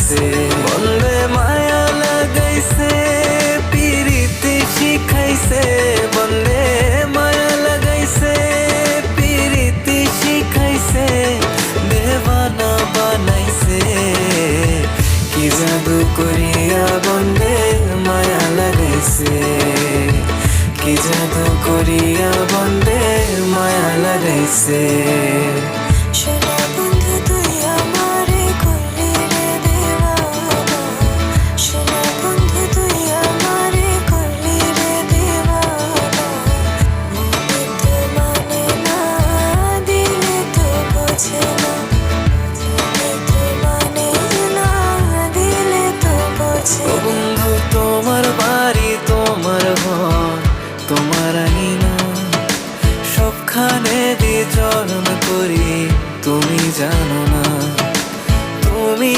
লাগাইছে, বন্ধে মায়া লাগাইছে, পিরিতি শিখাইছে, বন্ধে মায়া লাগাইছে, পিরিতি শিখাইছে, দেওয়ানা বানাইছে, কি জাদু করিয়া বন্ধে মায়া লাগাইছে, কি জাদু করিয়া বন্ধে মায়া লাগাইছে। সোনা বন্ধু তুই আমারে করলি রে দেওয়ানা, সোনা বন্ধু তুই আমারে করলি রে দেওয়ানা, মনে তো মানে না, দিলে তো বোঝে না, মনে তো মানে না, দিলে তো বোঝে ও না। বন্ধু তোমার বাড়ি, তোমার ঘর, তোমার আঙিনা, সবখানে বিচরণ করি, তুমি জানো না, তুমি